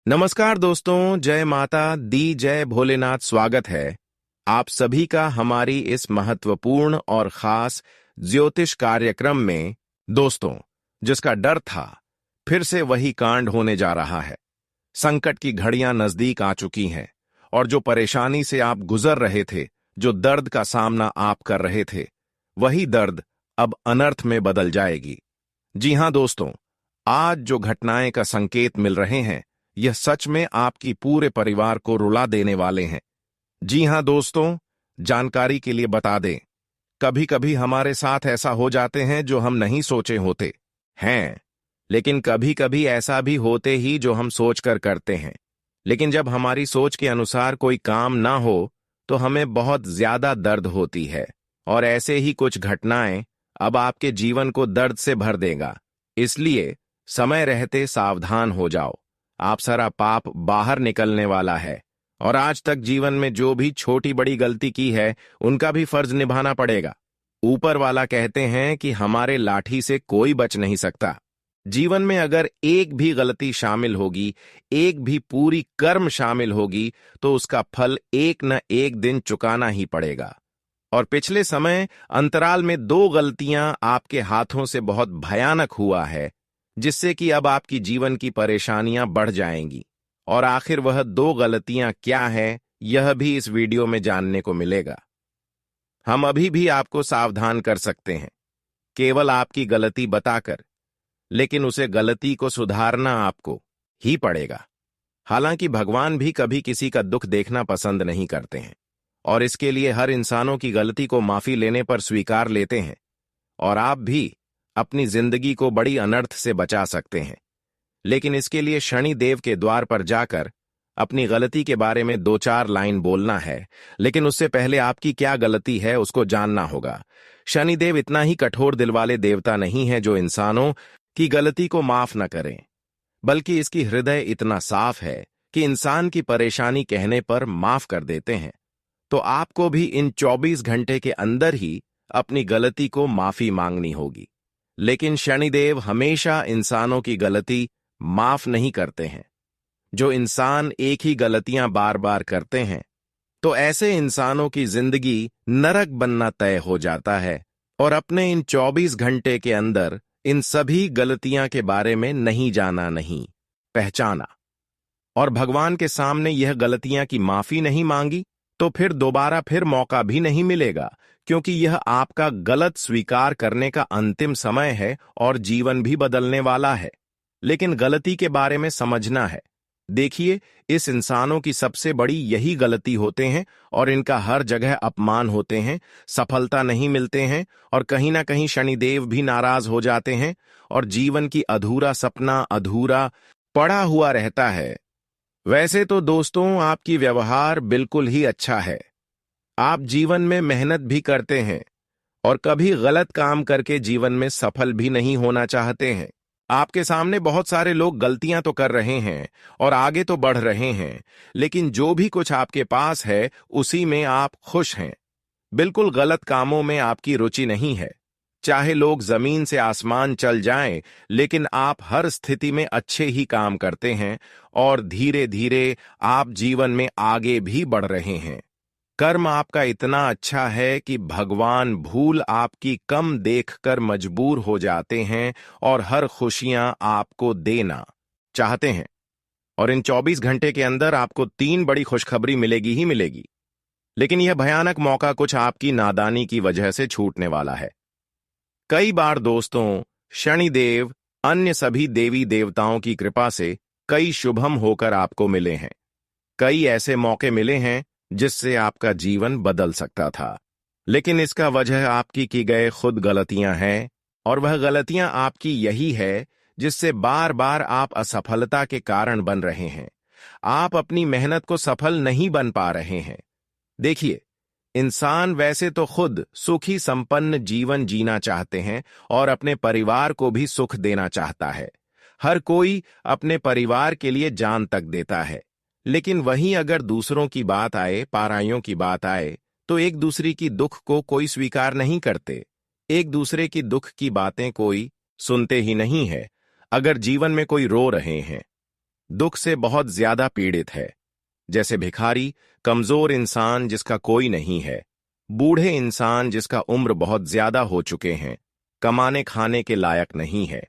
नमस्कार दोस्तों, जय माता दी, जय भोलेनाथ। स्वागत है आप सभी का हमारी इस महत्वपूर्ण और खास ज्योतिष कार्यक्रम में। दोस्तों, जिसका डर था, फिर से वही कांड होने जा रहा है। संकट की घड़ियां नजदीक आ चुकी हैं और जो परेशानी से आप गुजर रहे थे, जो दर्द का सामना आप कर रहे थे, वही दर्द अब अनर्थ में बदल जाएगी। जी हां दोस्तों, आज जो घटनाएं का संकेत मिल रहे हैं, यह सच में आपकी पूरे परिवार को रुला देने वाले हैं। जी हां दोस्तों, जानकारी के लिए बता दें, कभी कभी हमारे साथ ऐसा हो जाते हैं जो हम नहीं सोचे होते हैं, लेकिन कभी कभी ऐसा भी होते ही जो हम सोचकर करते हैं। लेकिन जब हमारी सोच के अनुसार कोई काम ना हो तो हमें बहुत ज्यादा दर्द होती है। और ऐसे ही कुछ घटनाएं अब आपके जीवन को दर्द से भर देगा। इसलिए समय रहते सावधान हो जाओ। आप सारा पाप बाहर निकलने वाला है और आज तक जीवन में जो भी छोटी बड़ी गलती की है, उनका भी फर्ज निभाना पड़ेगा। ऊपर वाला कहते हैं कि हमारे लाठी से कोई बच नहीं सकता। जीवन में अगर एक भी गलती शामिल होगी, एक भी पूरी कर्म शामिल होगी, तो उसका फल एक न एक दिन चुकाना ही पड़ेगा। और पिछले समय अंतराल में 2 गलतियां आपके हाथों से बहुत भयानक हुआ है, जिससे कि अब आपकी जीवन की परेशानियां बढ़ जाएंगी। और आखिर वह 2 गलतियां क्या है, यह भी इस वीडियो में जानने को मिलेगा। हम अभी भी आपको सावधान कर सकते हैं, केवल आपकी गलती बताकर, लेकिन उसे गलती को सुधारना आपको ही पड़ेगा। हालांकि भगवान भी कभी किसी का दुख देखना पसंद नहीं करते हैं और इसके लिए हर इंसानों की गलती को माफी लेने पर स्वीकार लेते हैं। और आप भी अपनी जिंदगी को बड़ी अनर्थ से बचा सकते हैं, लेकिन इसके लिए शनि देव के द्वार पर जाकर अपनी गलती के बारे में 2-4 लाइन बोलना है। लेकिन उससे पहले आपकी क्या गलती है उसको जानना होगा। शनिदेव इतना ही कठोर दिल वाले देवता नहीं है जो इंसानों की गलती को माफ न करें, बल्कि इसकी हृदय इतना साफ है कि इंसान की परेशानी कहने पर माफ कर देते हैं। तो आपको भी इन 24 घंटे के अंदर ही अपनी गलती को माफी मांगनी होगी। लेकिन शनिदेव हमेशा इंसानों की गलती माफ नहीं करते हैं। जो इंसान एक ही गलतियां बार बार करते हैं, तो ऐसे इंसानों की जिंदगी नरक बनना तय हो जाता है। और अपने इन 24 घंटे के अंदर इन सभी गलतियां के बारे में नहीं जाना, नहीं पहचाना और भगवान के सामने यह गलतियां की माफी नहीं मांगी, तो फिर दोबारा फिर मौका भी नहीं मिलेगा, क्योंकि यह आपका गलत स्वीकार करने का अंतिम समय है और जीवन भी बदलने वाला है। लेकिन गलती के बारे में समझना है। देखिए, इस इंसानों की सबसे बड़ी यही गलती होते हैं और इनका हर जगह अपमान होते हैं, सफलता नहीं मिलते हैं और कहीं ना कहीं शनिदेव भी नाराज हो जाते हैं और जीवन की अधूरा सपना अधूरा पड़ा हुआ रहता है। वैसे तो दोस्तों, आपकी व्यवहार बिल्कुल ही अच्छा है। आप जीवन में मेहनत भी करते हैं और कभी गलत काम करके जीवन में सफल भी नहीं होना चाहते हैं। आपके सामने बहुत सारे लोग गलतियां तो कर रहे हैं और आगे तो बढ़ रहे हैं, लेकिन जो भी कुछ आपके पास है उसी में आप खुश हैं। बिल्कुल गलत कामों में आपकी रुचि नहीं है। चाहे लोग जमीन से आसमान चल जाएं, लेकिन आप हर स्थिति में अच्छे ही काम करते हैं और धीरे धीरे आप जीवन में आगे भी बढ़ रहे हैं। कर्म आपका इतना अच्छा है कि भगवान भूल आपकी कम देखकर मजबूर हो जाते हैं और हर खुशियां आपको देना चाहते हैं। और इन 24 घंटे के अंदर आपको 3 बड़ी खुशखबरी मिलेगी ही मिलेगी। लेकिन यह भयानक मौका कुछ आपकी नादानी की वजह से छूटने वाला है। कई बार दोस्तों, शनिदेव अन्य सभी देवी देवताओं की कृपा से कई शुभम होकर आपको मिले हैं। कई ऐसे मौके मिले हैं जिससे आपका जीवन बदल सकता था, लेकिन इसका वजह आपकी की गए खुद गलतियां हैं। और वह गलतियां आपकी यही है जिससे बार बार आप असफलता के कारण बन रहे हैं। आप अपनी मेहनत को सफल नहीं बन पा रहे हैं। देखिए, इंसान वैसे तो खुद सुखी संपन्न जीवन जीना चाहते हैं और अपने परिवार को भी सुख देना चाहता है। हर कोई अपने परिवार के लिए जान तक देता है, लेकिन वहीं अगर दूसरों की बात आए, पाराइयों की बात आए, तो एक दूसरे की दुख को कोई स्वीकार नहीं करते। एक दूसरे की दुख की बातें कोई सुनते ही नहीं है। अगर जीवन में कोई रो रहे हैं, दुख से बहुत ज्यादा पीड़ित है, जैसे भिखारी, कमजोर इंसान जिसका कोई नहीं है, बूढ़े इंसान जिसका उम्र बहुत ज्यादा हो चुके हैं, कमाने खाने के लायक नहीं है।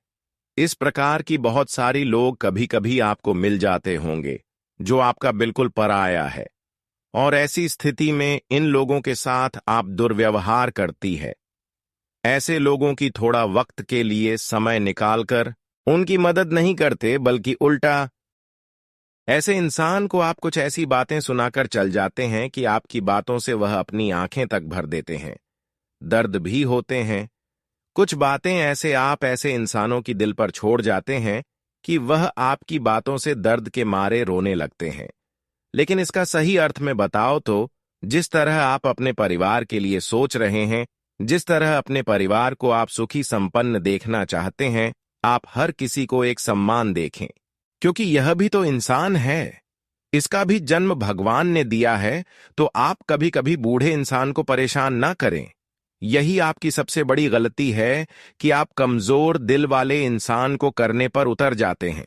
इस प्रकार की बहुत सारी लोग कभी कभी आपको मिल जाते होंगे जो आपका बिल्कुल पराया है, और ऐसी स्थिति में इन लोगों के साथ आप दुर्व्यवहार करती है। ऐसे लोगों की थोड़ा वक्त के लिए समय निकालकर उनकी मदद नहीं करते, बल्कि उल्टा ऐसे इंसान को आप कुछ ऐसी बातें सुनाकर चल जाते हैं कि आपकी बातों से वह अपनी आंखें तक भर देते हैं। दर्द भी होते हैं। कुछ बातें ऐसे आप ऐसे इंसानों की दिल पर छोड़ जाते हैं कि वह आपकी बातों से दर्द के मारे रोने लगते हैं। लेकिन इसका सही अर्थ में बताओ तो, जिस तरह आप अपने परिवार के लिए सोच रहे हैं, जिस तरह अपने परिवार को आप सुखी संपन्न देखना चाहते हैं, आप हर किसी को एक सम्मान देखें, क्योंकि यह भी तो इंसान है, इसका भी जन्म भगवान ने दिया है। तो आप कभी कभी बूढ़े इंसान को परेशान ना करें। यही आपकी सबसे बड़ी गलती है कि आप कमजोर दिल वाले इंसान को करने पर उतर जाते हैं।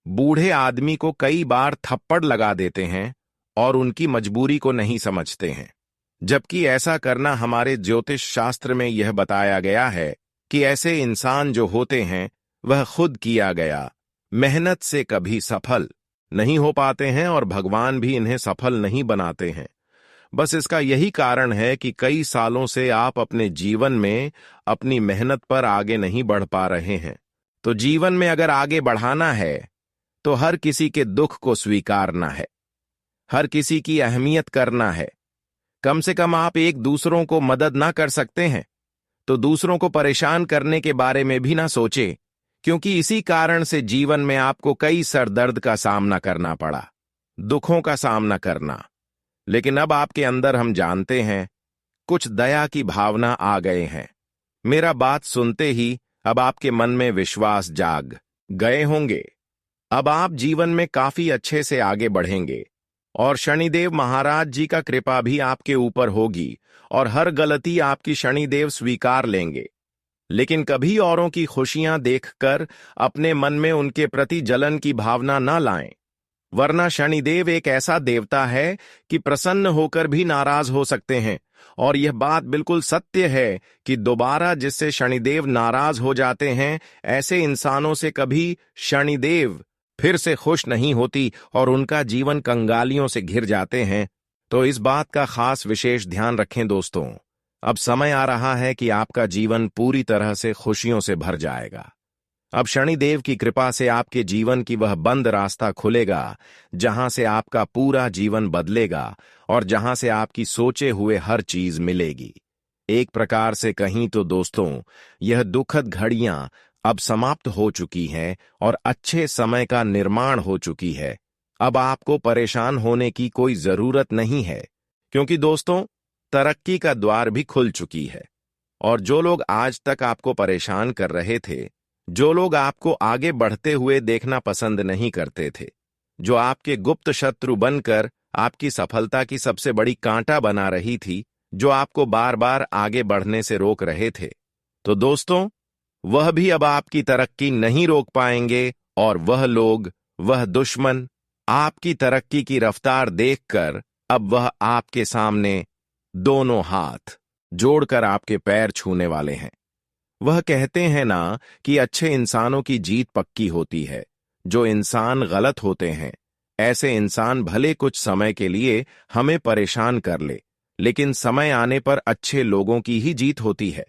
बूढ़े आदमी को कई बार थप्पड़ लगा देते हैं और उनकी मजबूरी को नहीं समझते हैं, जबकि ऐसा करना हमारे ज्योतिष शास्त्र में यह बताया गया है कि ऐसे इंसान जो होते हैं वह खुद किया गया मेहनत से कभी सफल नहीं हो पाते हैं, और भगवान भी इन्हें सफल नहीं बनाते हैं। बस इसका यही कारण है कि कई सालों से आप अपने जीवन में अपनी मेहनत पर आगे नहीं बढ़ पा रहे हैं। तो जीवन में अगर आगे बढ़ाना है तो हर किसी के दुख को स्वीकारना है, हर किसी की अहमियत करना है। कम से कम आप एक दूसरों को मदद ना कर सकते हैं तो दूसरों को परेशान करने के बारे में भी ना सोचें, क्योंकि इसी कारण से जीवन में आपको कई सरदर्द का सामना करना पड़ा, दुखों का सामना करना। लेकिन अब आपके अंदर हम जानते हैं कुछ दया की भावना आ गए हैं। मेरा बात सुनते ही अब आपके मन में विश्वास जाग गए होंगे। अब आप जीवन में काफी अच्छे से आगे बढ़ेंगे और शनिदेव महाराज जी का कृपा भी आपके ऊपर होगी और हर गलती आपकी शनिदेव स्वीकार लेंगे। लेकिन कभी औरों की खुशियां देखकर अपने मन में उनके प्रति जलन की भावना न लाएं, वरना शनिदेव एक ऐसा देवता है कि प्रसन्न होकर भी नाराज हो सकते हैं। और यह बात बिल्कुल सत्य है कि दोबारा जिससे शनिदेव नाराज हो जाते हैं, ऐसे इंसानों से कभी शनिदेव फिर से खुश नहीं होती और उनका जीवन कंगालियों से घिर जाते हैं। तो इस बात का खास विशेष ध्यान रखें दोस्तों। अब समय आ रहा है कि आपका जीवन पूरी तरह से खुशियों से भर जाएगा। अब शनिदेव की कृपा से आपके जीवन की वह बंद रास्ता खुलेगा जहां से आपका पूरा जीवन बदलेगा और जहां से आपकी सोचे हुए हर चीज मिलेगी। एक प्रकार से कहीं तो दोस्तों, यह दुखद घड़ियां अब समाप्त हो चुकी हैं और अच्छे समय का निर्माण हो चुकी है। अब आपको परेशान होने की कोई जरूरत नहीं है, क्योंकि दोस्तों तरक्की का द्वार भी खुल चुकी है। और जो लोग आज तक आपको परेशान कर रहे थे, जो लोग आपको आगे बढ़ते हुए देखना पसंद नहीं करते थे, जो आपके गुप्त शत्रु बनकर आपकी सफलता की सबसे बड़ी कांटा बना रही थी, जो आपको बार बार आगे बढ़ने से रोक रहे थे, तो दोस्तों वह भी अब आपकी तरक्की नहीं रोक पाएंगे। और वह लोग, वह दुश्मन आपकी तरक्की की रफ्तार देखकर अब वह आपके सामने दोनों हाथ जोड़कर आपके पैर छूने वाले हैं। वह कहते हैं ना कि अच्छे इंसानों की जीत पक्की होती है। जो इंसान गलत होते हैं, ऐसे इंसान भले कुछ समय के लिए हमें परेशान कर ले, लेकिन समय आने पर अच्छे लोगों की ही जीत होती है,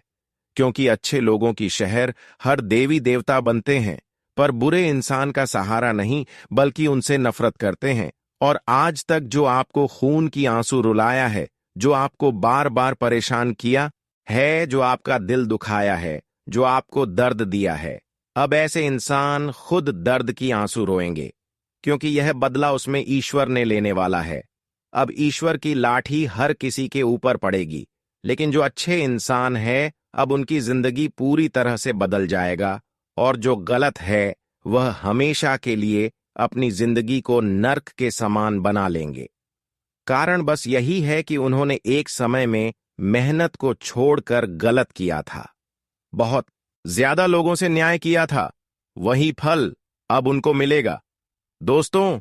क्योंकि अच्छे लोगों की शहर हर देवी देवता बनते हैं, पर बुरे इंसान का सहारा नहीं, बल्कि उनसे नफरत करते हैं। और आज तक जो आपको खून की आंसू रुलाया है, जो आपको बार बार परेशान किया है, जो आपका दिल दुखाया है, जो आपको दर्द दिया है, अब ऐसे इंसान खुद दर्द की आंसू रोएंगे, क्योंकि यह बदला उसमें ईश्वर ने लेने वाला है। अब ईश्वर की लाठी हर किसी के ऊपर पड़ेगी, लेकिन जो अच्छे इंसान है अब उनकी जिंदगी पूरी तरह से बदल जाएगा, और जो गलत है वह हमेशा के लिए अपनी जिंदगी को नर्क के समान बना लेंगे। कारण बस यही है कि उन्होंने एक समय में मेहनत को छोड़कर गलत किया था, बहुत ज्यादा लोगों से न्याय किया था। वही फल अब उनको मिलेगा। दोस्तों,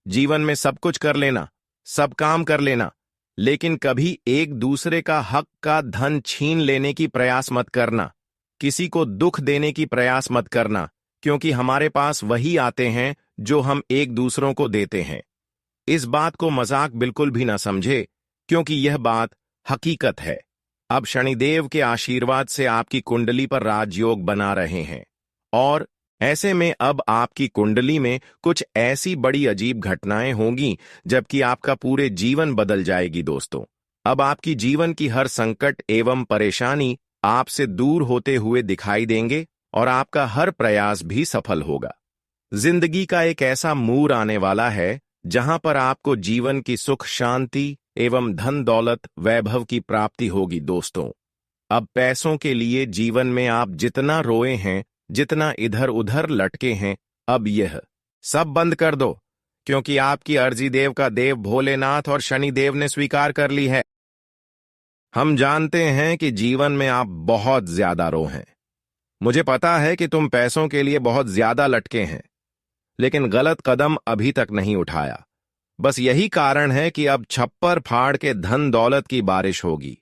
जीवन में सब कुछ कर लेना, सब काम कर लेना, लेकिन कभी एक दूसरे का हक का धन छीन लेने की प्रयास मत करना। किसी को दुख देने की प्रयास मत करना, क्योंकि हमारे पास वही आते हैं जो हम एक दूसरों को देते हैं। इस बात को मजाक बिल्कुल भी ना समझे, क्योंकि यह बात हकीकत है। अब शनिदेव के आशीर्वाद से आपकी कुंडली पर राजयोग बना रहे हैं, और ऐसे में अब आपकी कुंडली में कुछ ऐसी बड़ी अजीब घटनाएं होंगी, जबकि आपका पूरे जीवन बदल जाएगी। दोस्तों, अब आपकी जीवन की हर संकट एवं परेशानी आपसे दूर होते हुए दिखाई देंगे, और आपका हर प्रयास भी सफल होगा। जिंदगी का एक ऐसा मोड़ आने वाला है जहां पर आपको जीवन की सुख शांति एवं धन दौलत वैभव की प्राप्ति होगी। दोस्तों, अब पैसों के लिए जीवन में आप जितना रोए हैं, जितना इधर उधर लटके हैं, अब यह सब बंद कर दो, क्योंकि आपकी अर्जी देव का देव भोलेनाथ और शनिदेव ने स्वीकार कर ली है। हम जानते हैं कि जीवन में आप बहुत ज्यादा रो हैं। मुझे पता है कि तुम पैसों के लिए बहुत ज्यादा लटके हैं, लेकिन गलत कदम अभी तक नहीं उठाया। बस यही कारण है कि अब छप्पर फाड़ के धन दौलत की बारिश होगी,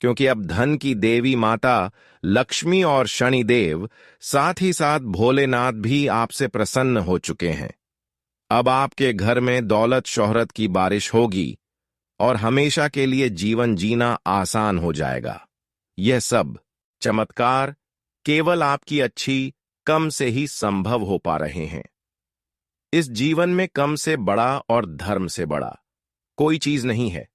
क्योंकि अब धन की देवी माता लक्ष्मी और शनिदेव, साथ ही साथ भोलेनाथ भी आपसे प्रसन्न हो चुके हैं। अब आपके घर में दौलत शोहरत की बारिश होगी, और हमेशा के लिए जीवन जीना आसान हो जाएगा। यह सब चमत्कार केवल आपकी अच्छी कम से ही संभव हो पा रहे हैं। इस जीवन में कम से बड़ा और धर्म से बड़ा कोई चीज नहीं है।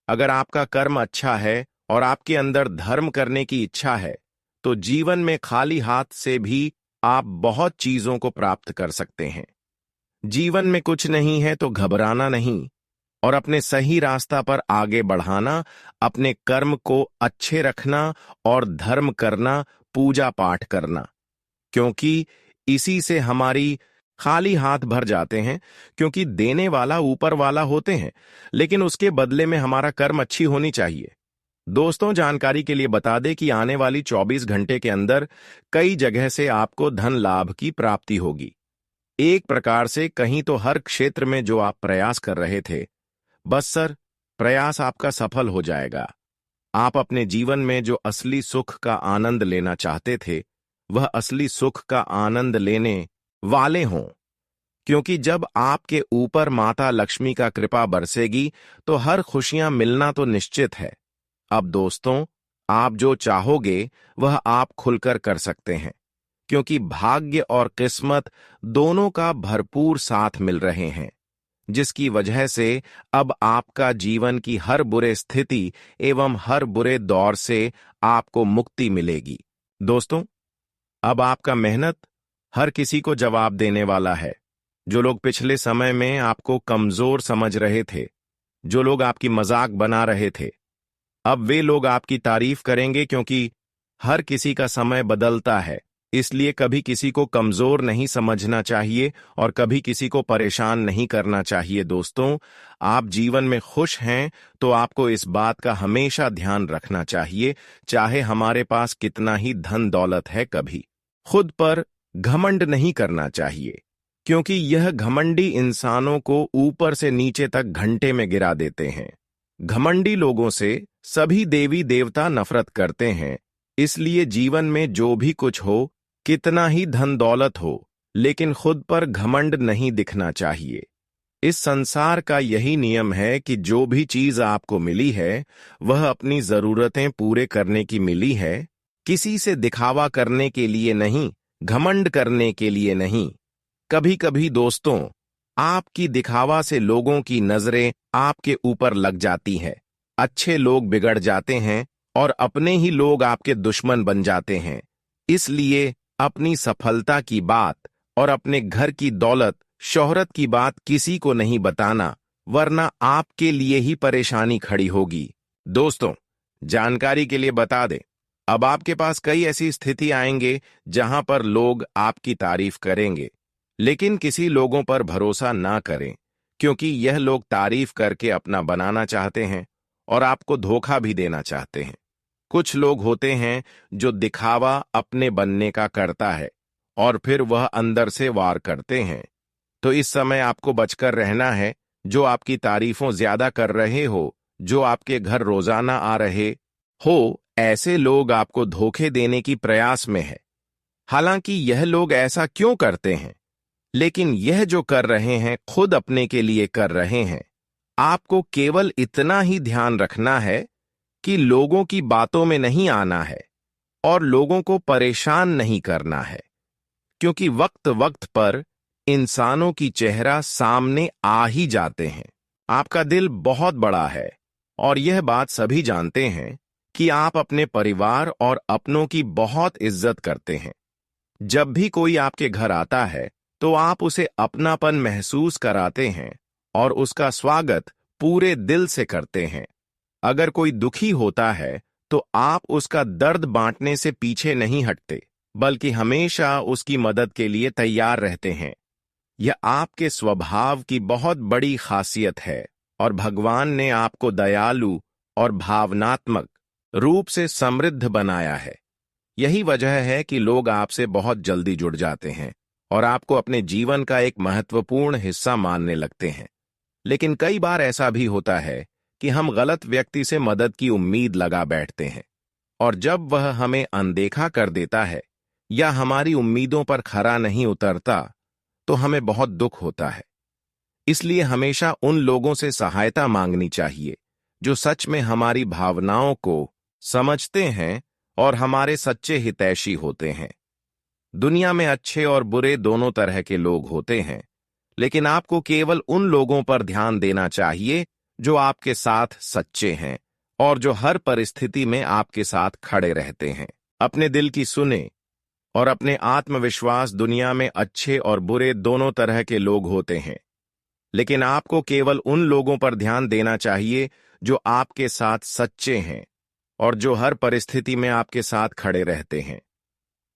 अगर आपका कर्म अच्छा है और आपके अंदर धर्म करने की इच्छा है, तो जीवन में खाली हाथ से भी आप बहुत चीजों को प्राप्त कर सकते हैं। जीवन में कुछ नहीं है तो घबराना नहीं, और अपने सही रास्ता पर आगे बढ़ाना, अपने कर्म को अच्छे रखना और धर्म करना, पूजा पाठ करना, क्योंकि इसी से हमारी खाली हाथ भर जाते हैं। क्योंकि देने वाला ऊपर वाला होते हैं, लेकिन उसके बदले में हमारा कर्म अच्छी होनी चाहिए। दोस्तों, जानकारी के लिए बता दें कि आने वाली 24 घंटे के अंदर कई जगह से आपको धन लाभ की प्राप्ति होगी। एक प्रकार से कहीं तो हर क्षेत्र में जो आप प्रयास कर रहे थे, बस सर, प्रयास आपका सफल हो जाएगा। आप अपने जीवन में जो असली सुख का आनंद लेना चाहते थे, वह असली सुख का आनंद लेने वाले हों, क्योंकि जब आपके ऊपर माता लक्ष्मी का कृपा बरसेगी तो हर खुशियां मिलना तो निश्चित है। अब दोस्तों, आप जो चाहोगे वह आप खुलकर कर सकते हैं, क्योंकि भाग्य और किस्मत दोनों का भरपूर साथ मिल रहे हैं, जिसकी वजह से अब आपका जीवन की हर बुरे स्थिति एवं हर बुरे दौर से आपको मुक्ति मिलेगी। दोस्तों, अब आपका मेहनत हर किसी को जवाब देने वाला है। जो लोग पिछले समय में आपको कमजोर समझ रहे थे, जो लोग आपकी मजाक बना रहे थे, अब वे लोग आपकी तारीफ करेंगे, क्योंकि हर किसी का समय बदलता है। इसलिए कभी किसी को कमजोर नहीं समझना चाहिए और कभी किसी को परेशान नहीं करना चाहिए। दोस्तों, आप जीवन में खुश हैं तो आपको इस बात का हमेशा ध्यान रखना चाहिए, चाहे हमारे पास कितना ही धन दौलत है। कभी खुद पर घमंड नहीं करना चाहिए, क्योंकि यह घमंडी इंसानों को ऊपर से नीचे तक घंटे में गिरा देते हैं। घमंडी लोगों से सभी देवी देवता नफरत करते हैं। इसलिए जीवन में जो भी कुछ हो, कितना ही धन दौलत हो, लेकिन खुद पर घमंड नहीं दिखना चाहिए। इस संसार का यही नियम है कि जो भी चीज आपको मिली है, वह अपनी जरूरतें पूरे करने की मिली है, किसी से दिखावा करने के लिए नहीं, घमंड करने के लिए नहीं। कभी कभी दोस्तों, आपकी दिखावा से लोगों की नजरें आपके ऊपर लग जाती हैं। अच्छे लोग बिगड़ जाते हैं और अपने ही लोग आपके दुश्मन बन जाते हैं। इसलिए अपनी सफलता की बात और अपने घर की दौलत शोहरत की बात किसी को नहीं बताना, वरना आपके लिए ही परेशानी खड़ी होगी। दोस्तों, जानकारी के लिए बता दें, अब आपके पास कई ऐसी स्थिति आएंगे जहां पर लोग आपकी तारीफ करेंगे, लेकिन किसी लोगों पर भरोसा ना करें, क्योंकि यह लोग तारीफ करके अपना बनाना चाहते हैं और आपको धोखा भी देना चाहते हैं। कुछ लोग होते हैं जो दिखावा अपने बनने का करता है और फिर वह अंदर से वार करते हैं। तो इस समय आपको बचकर रहना है। जो आपकी तारीफों ज्यादा कर रहे हो, जो आपके घर रोजाना आ रहे हो, ऐसे लोग आपको धोखे देने की प्रयास में है। हालांकि यह लोग ऐसा क्यों करते हैं? लेकिन यह जो कर रहे हैं खुद अपने के लिए कर रहे हैं। आपको केवल इतना ही ध्यान रखना है कि लोगों की बातों में नहीं आना है और लोगों को परेशान नहीं करना है, क्योंकि वक्त वक्त पर इंसानों की चेहरा सामने आ ही जाते हैं। आपका दिल बहुत बड़ा है और यह बात सभी जानते हैं कि आप अपने परिवार और अपनों की बहुत इज्जत करते हैं। जब भी कोई आपके घर आता है तो आप उसे अपनापन महसूस कराते हैं और उसका स्वागत पूरे दिल से करते हैं। अगर कोई दुखी होता है तो आप उसका दर्द बांटने से पीछे नहीं हटते, बल्कि हमेशा उसकी मदद के लिए तैयार रहते हैं। यह आपके स्वभाव की बहुत बड़ी खासियत है और भगवान ने आपको दयालु और भावनात्मक रूप से समृद्ध बनाया है। यही वजह है कि लोग आपसे बहुत जल्दी जुड़ जाते हैं और आपको अपने जीवन का एक महत्वपूर्ण हिस्सा मानने लगते हैं। लेकिन कई बार ऐसा भी होता है कि हम गलत व्यक्ति से मदद की उम्मीद लगा बैठते हैं, और जब वह हमें अनदेखा कर देता है या हमारी उम्मीदों पर खरा नहीं उतरता तो हमें बहुत दुख होता है। इसलिए हमेशा उन लोगों से सहायता मांगनी चाहिए जो सच में हमारी भावनाओं को समझते हैं और हमारे सच्चे हितैषी होते हैं। दुनिया में अच्छे और बुरे दोनों तरह के लोग होते हैं, लेकिन आपको केवल उन लोगों पर ध्यान देना चाहिए जो आपके साथ सच्चे हैं और जो हर परिस्थिति में आपके साथ खड़े रहते हैं। अपने दिल की सुने और अपने आत्मविश्वास। दुनिया में अच्छे और बुरे दोनों तरह के लोग होते हैं, लेकिन आपको केवल उन लोगों पर ध्यान देना चाहिए जो आपके साथ सच्चे हैं और जो हर परिस्थिति में आपके साथ खड़े रहते हैं।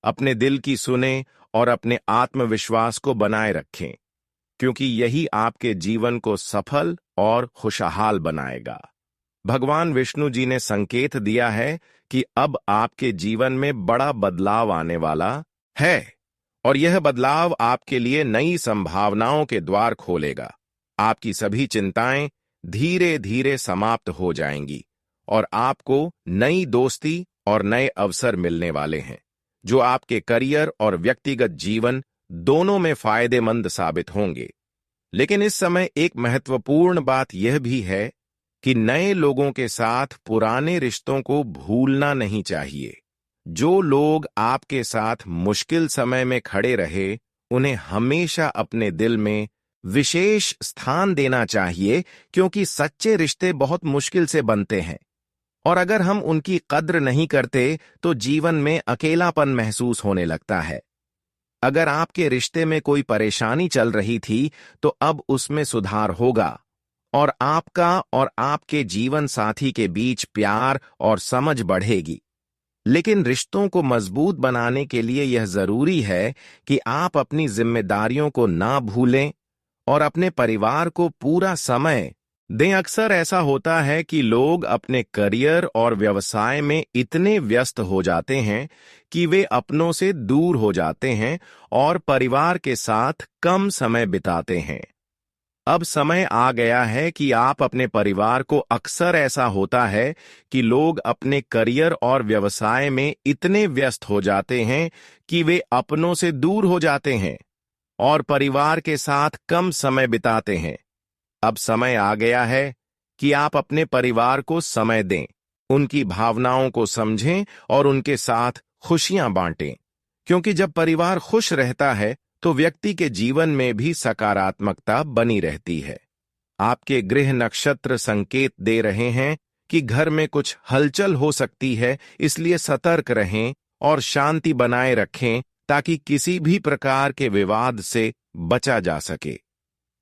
अपने दिल की सुने और अपने आत्मविश्वास को बनाए रखें, क्योंकि यही आपके जीवन को सफल और खुशहाल बनाएगा। भगवान विष्णु जी ने संकेत दिया है कि अब आपके जीवन में बड़ा बदलाव आने वाला है और यह बदलाव आपके लिए नई संभावनाओं के द्वार खोलेगा। आपकी सभी चिंताएं धीरे धीरे समाप्त हो जाएंगी और आपको नई दोस्ती और नए अवसर मिलने वाले हैं, जो आपके करियर और व्यक्तिगत जीवन दोनों में फायदेमंद साबित होंगे। लेकिन इस समय एक महत्वपूर्ण बात यह भी है कि नए लोगों के साथ पुराने रिश्तों को भूलना नहीं चाहिए। जो लोग आपके साथ मुश्किल समय में खड़े रहे, उन्हें हमेशा अपने दिल में विशेष स्थान देना चाहिए, क्योंकि सच्चे रिश्ते बहुत मुश्किल से बनते हैं और अगर हम उनकी कद्र नहीं करते तो जीवन में अकेलापन महसूस होने लगता है। अगर आपके रिश्ते में कोई परेशानी चल रही थी तो अब उसमें सुधार होगा और आपका और आपके जीवन साथी के बीच प्यार और समझ बढ़ेगी। लेकिन रिश्तों को मजबूत बनाने के लिए यह जरूरी है कि आप अपनी जिम्मेदारियों को ना भूलें और अपने परिवार को पूरा समय दें। अक्सर ऐसा होता है कि लोग अपने करियर और व्यवसाय में इतने व्यस्त हो जाते हैं कि वे अपनों से दूर हो जाते हैं और परिवार के साथ कम समय बिताते हैं। अब समय आ गया है कि आप अपने परिवार को अक्सर ऐसा होता है कि लोग अपने करियर और व्यवसाय में इतने व्यस्त हो जाते हैं कि वे अपनों से दूर हो जाते हैं और परिवार के साथ कम समय बिताते हैं। अब समय आ गया है कि आप अपने परिवार को समय दें, उनकी भावनाओं को समझें और उनके साथ खुशियां बांटें, क्योंकि जब परिवार खुश रहता है तो व्यक्ति के जीवन में भी सकारात्मकता बनी रहती है। आपके गृह नक्षत्र संकेत दे रहे हैं कि घर में कुछ हलचल हो सकती है, इसलिए सतर्क रहें और शांति बनाए रखें ताकि किसी भी प्रकार के विवाद से बचा जा सके।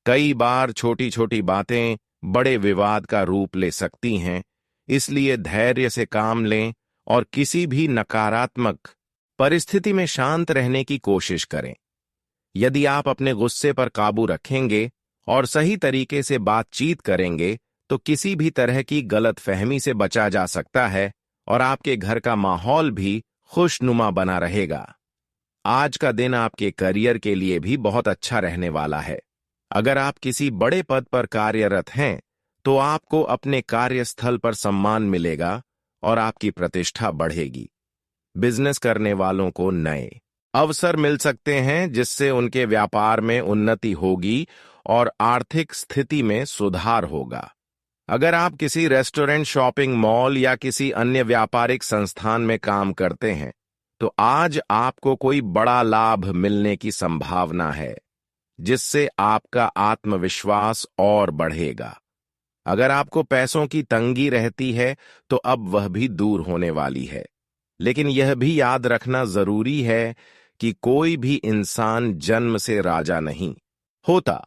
कई बार छोटी छोटी बातें बड़े विवाद का रूप ले सकती हैं, इसलिए धैर्य से काम लें और किसी भी नकारात्मक परिस्थिति में शांत रहने की कोशिश करें। यदि आप अपने गुस्से पर काबू रखेंगे और सही तरीके से बातचीत करेंगे तो किसी भी तरह की गलतफहमी से बचा जा सकता है और आपके घर का माहौल भी खुशनुमा बना रहेगा। आज का दिन आपके करियर के लिए भी बहुत अच्छा रहने वाला है। अगर आप किसी बड़े पद पर कार्यरत हैं, तो आपको अपने कार्यस्थल पर सम्मान मिलेगा और आपकी प्रतिष्ठा बढ़ेगी। बिजनेस करने वालों को नए अवसर मिल सकते हैं, जिससे उनके व्यापार में उन्नति होगी और आर्थिक स्थिति में सुधार होगा। अगर आप किसी रेस्टोरेंट, शॉपिंग मॉल या किसी अन्य व्यापारिक संस्थान में काम करते हैं, तो आज आपको कोई बड़ा लाभ मिलने की संभावना है, जिससे आपका आत्मविश्वास और बढ़ेगा। अगर आपको पैसों की तंगी रहती है, तो अब वह भी दूर होने वाली है। लेकिन यह भी याद रखना जरूरी है कि कोई भी इंसान जन्म से राजा नहीं होता।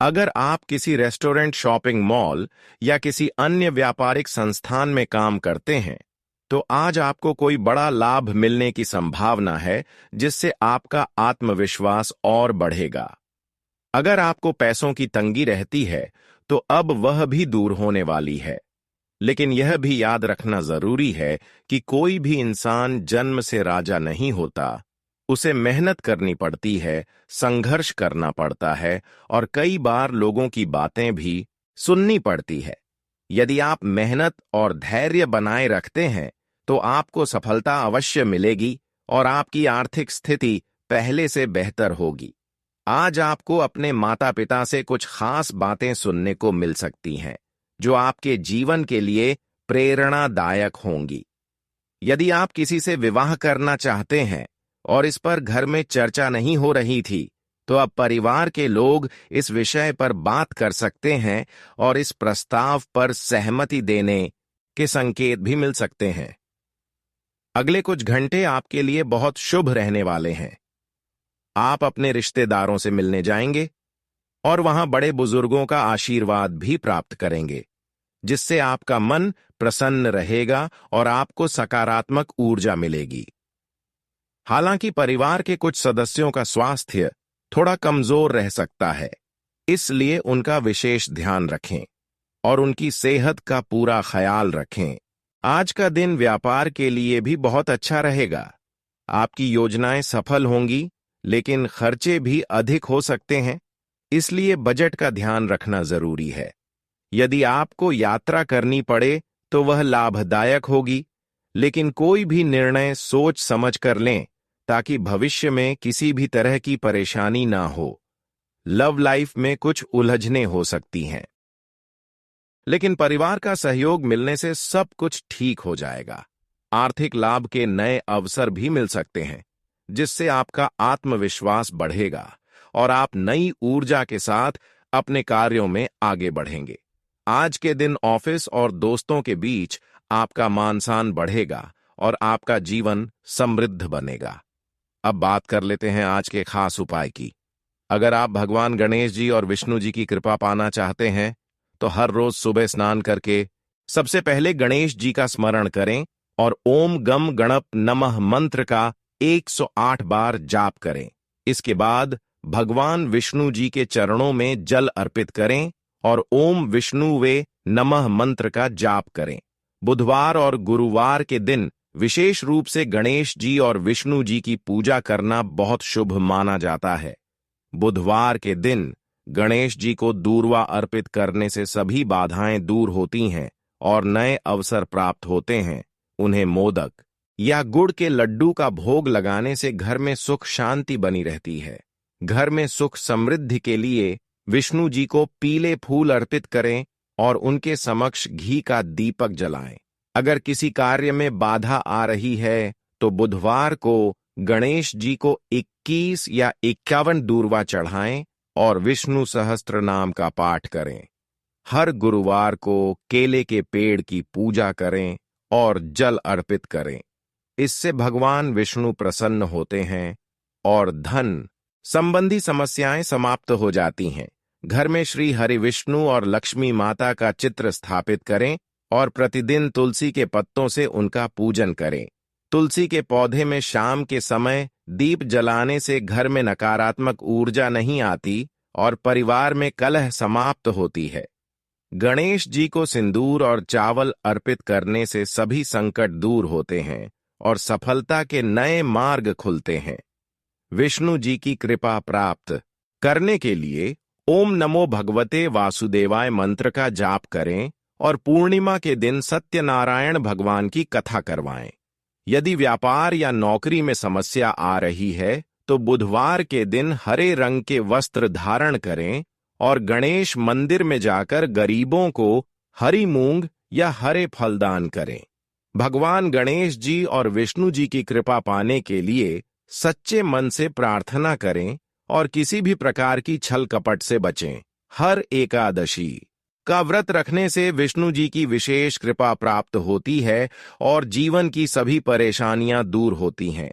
अगर आप किसी रेस्टोरेंट, शॉपिंग मॉल या किसी अन्य व्यापारिक संस्थान में काम करते हैं, तो आज आपको कोई बड़ा लाभ मिलने की संभावना है, जिससे आपका आत्मविश्वास और बढ़ेगा। अगर आपको पैसों की तंगी रहती है, तो अब वह भी दूर होने वाली है। लेकिन यह भी याद रखना जरूरी है कि कोई भी इंसान जन्म से राजा नहीं होता। उसे मेहनत करनी पड़ती है, संघर्ष करना पड़ता है और कई बार लोगों की बातें भी सुननी पड़ती है। यदि आप मेहनत और धैर्य बनाए रखते हैं, तो आपको सफलता अवश्य मिलेगी और आपकी आर्थिक स्थिति पहले से बेहतर होगी। आज आपको अपने माता पिता से कुछ खास बातें सुनने को मिल सकती हैं, जो आपके जीवन के लिए प्रेरणादायक होंगी। यदि आप किसी से विवाह करना चाहते हैं और इस पर घर में चर्चा नहीं हो रही थी, तो अब परिवार के लोग इस विषय पर बात कर सकते हैं और इस प्रस्ताव पर सहमति देने के संकेत भी मिल सकते हैं। अगले कुछ घंटे आपके लिए बहुत शुभ रहने वाले हैं। आप अपने रिश्तेदारों से मिलने जाएंगे और वहां बड़े बुजुर्गों का आशीर्वाद भी प्राप्त करेंगे, जिससे आपका मन प्रसन्न रहेगा और आपको सकारात्मक ऊर्जा मिलेगी। हालांकि परिवार के कुछ सदस्यों का स्वास्थ्य थोड़ा कमजोर रह सकता है, इसलिए उनका विशेष ध्यान रखें और उनकी सेहत का पूरा ख्याल रखें। आज का दिन व्यापार के लिए भी बहुत अच्छा रहेगा। आपकी योजनाएं सफल होंगी, लेकिन खर्चे भी अधिक हो सकते हैं, इसलिए बजट का ध्यान रखना जरूरी है। यदि आपको यात्रा करनी पड़े, तो वह लाभदायक होगी, लेकिन कोई भी निर्णय सोच समझ कर लें, ताकि भविष्य में किसी भी तरह की परेशानी ना हो। लव लाइफ में कुछ उलझनें हो सकती हैं, लेकिन परिवार का सहयोग मिलने से सब कुछ ठीक हो जाएगा। आर्थिक लाभ के नए अवसर भी मिल सकते हैं, जिससे आपका आत्मविश्वास बढ़ेगा और आप नई ऊर्जा के साथ अपने कार्यों में आगे बढ़ेंगे। आज के दिन ऑफिस और दोस्तों के बीच आपका मान सम्मान बढ़ेगा और आपका जीवन समृद्ध बनेगा। अब बात कर लेते हैं आज के खास उपाय की। अगर आप भगवान गणेश जी और विष्णु जी की कृपा पाना चाहते हैं, तो हर रोज सुबह स्नान करके सबसे पहले गणेश जी का स्मरण करें और ओम गम गणप नमः मंत्र का 108 बार जाप करें। इसके बाद भगवान विष्णु जी के चरणों में जल अर्पित करें और ओम विष्णु वे नमः मंत्र का जाप करें। बुधवार और गुरुवार के दिन विशेष रूप से गणेश जी और विष्णु जी की पूजा करना बहुत शुभ माना जाता है। बुधवार के दिन गणेश जी को दूर्वा अर्पित करने से सभी बाधाएं दूर होती हैं और नए अवसर प्राप्त होते हैं। उन्हें मोदक या गुड़ के लड्डू का भोग लगाने से घर में सुख शांति बनी रहती है। घर में सुख समृद्धि के लिए विष्णु जी को पीले फूल अर्पित करें और उनके समक्ष घी का दीपक जलाएं। अगर किसी कार्य में बाधा आ रही है, तो बुधवार को गणेश जी को 21 या 51 दूर्वा चढ़ाएं और विष्णु सहस्त्र नाम का पाठ करें। हर गुरुवार को केले के पेड़ की पूजा करें और जल अर्पित करें। इससे भगवान विष्णु प्रसन्न होते हैं और धन संबंधी समस्याएं समाप्त हो जाती हैं। घर में श्री हरि विष्णु और लक्ष्मी माता का चित्र स्थापित करें और प्रतिदिन तुलसी के पत्तों से उनका पूजन करें। तुलसी के पौधे में शाम के समय दीप जलाने से घर में नकारात्मक ऊर्जा नहीं आती और परिवार में कलह समाप्त होती है। गणेश जी को सिंदूर और चावल अर्पित करने से सभी संकट दूर होते हैं और सफलता के नए मार्ग खुलते हैं। विष्णु जी की कृपा प्राप्त करने के लिए ओम नमो भगवते वासुदेवाय मंत्र का जाप करें और पूर्णिमा के दिन सत्यनारायण भगवान की कथा करवाएं। यदि व्यापार या नौकरी में समस्या आ रही है तो बुधवार के दिन हरे रंग के वस्त्र धारण करें और गणेश मंदिर में जाकर गरीबों को हरी मूंग या हरे फल दान करें। भगवान गणेश जी और विष्णु जी की कृपा पाने के लिए सच्चे मन से प्रार्थना करें और किसी भी प्रकार की छल कपट से बचें। हर एकादशी का व्रत रखने से विष्णु जी की विशेष कृपा प्राप्त होती है और जीवन की सभी परेशानियां दूर होती हैं।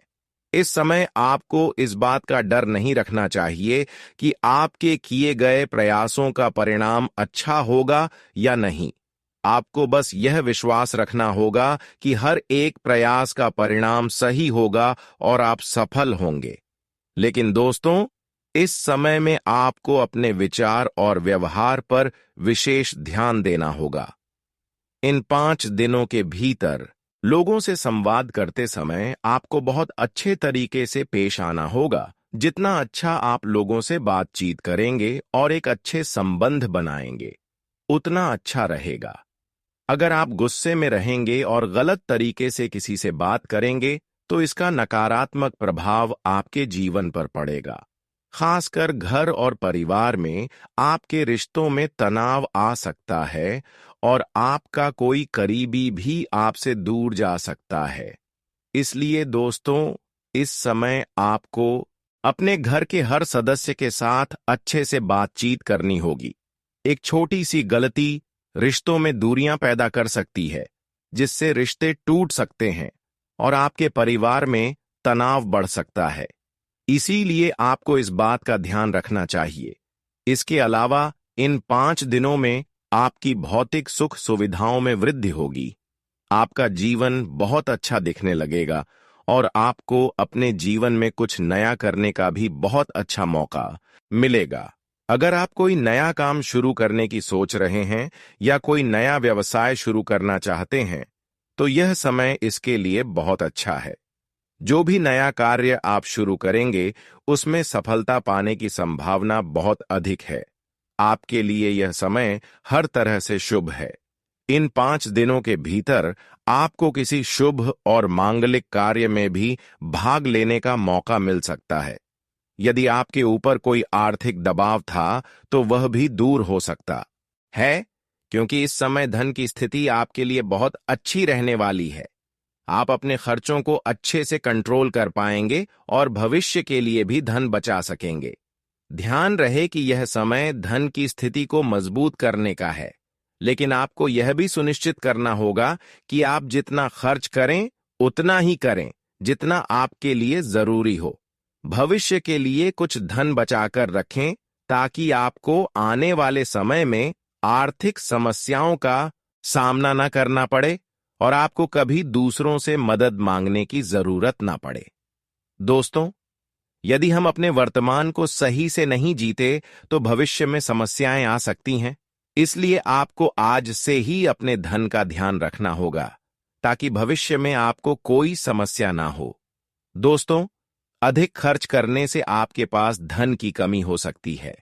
इस समय आपको इस बात का डर नहीं रखना चाहिए कि आपके किए गए प्रयासों का परिणाम अच्छा होगा या नहीं। आपको बस यह विश्वास रखना होगा कि हर एक प्रयास का परिणाम सही होगा और आप सफल होंगे। लेकिन दोस्तों, इस समय में आपको अपने विचार और व्यवहार पर विशेष ध्यान देना होगा। इन 5 दिनों के भीतर लोगों से संवाद करते समय आपको बहुत अच्छे तरीके से पेश आना होगा। जितना अच्छा आप लोगों से बातचीत करेंगे और एक अच्छे संबंध बनाएंगे, उतना अच्छा रहेगा। अगर आप गुस्से में रहेंगे और गलत तरीके से किसी से बात करेंगे तो इसका नकारात्मक प्रभाव आपके जीवन पर पड़ेगा। खासकर घर और परिवार में आपके रिश्तों में तनाव आ सकता है और आपका कोई करीबी भी आपसे दूर जा सकता है। इसलिए दोस्तों, इस समय आपको अपने घर के हर सदस्य के साथ अच्छे से बातचीत करनी होगी। एक छोटी सी गलती रिश्तों में दूरियां पैदा कर सकती है, जिससे रिश्ते टूट सकते हैं और आपके परिवार में तनाव बढ़ सकता है। इसीलिए आपको इस बात का ध्यान रखना चाहिए। इसके अलावा इन 5 दिनों में आपकी भौतिक सुख सुविधाओं में वृद्धि होगी। आपका जीवन बहुत अच्छा दिखने लगेगा और आपको अपने जीवन में कुछ नया करने का भी बहुत अच्छा मौका मिलेगा। अगर आप कोई नया काम शुरू करने की सोच रहे हैं या कोई नया व्यवसाय शुरू करना चाहते हैं, तो यह समय इसके लिए बहुत अच्छा है। जो भी नया कार्य आप शुरू करेंगे, उसमें सफलता पाने की संभावना बहुत अधिक है। आपके लिए यह समय हर तरह से शुभ है। इन 5 दिनों के भीतर आपको किसी शुभ और मांगलिक कार्य में भी भाग लेने का मौका मिल सकता है। यदि आपके ऊपर कोई आर्थिक दबाव था, तो वह भी दूर हो सकता है, क्योंकि इस समय धन की स्थिति आपके लिए बहुत अच्छी रहने वाली है। आप अपने खर्चों को अच्छे से कंट्रोल कर पाएंगे और भविष्य के लिए भी धन बचा सकेंगे। ध्यान रहे कि यह समय धन की स्थिति को मजबूत करने का है, लेकिन आपको यह भी सुनिश्चित करना होगा कि आप जितना खर्च करें उतना ही करें जितना आपके लिए जरूरी हो। भविष्य के लिए कुछ धन बचाकर रखें ताकि आपको आने वाले समय में आर्थिक समस्याओं का सामना न करना पड़े और आपको कभी दूसरों से मदद मांगने की जरूरत ना पड़े। दोस्तों, यदि हम अपने वर्तमान को सही से नहीं जीते तो भविष्य में समस्याएं आ सकती हैं। इसलिए आपको आज से ही अपने धन का ध्यान रखना होगा ताकि भविष्य में आपको कोई समस्या ना हो। दोस्तों, अधिक खर्च करने से आपके पास धन की कमी हो सकती है।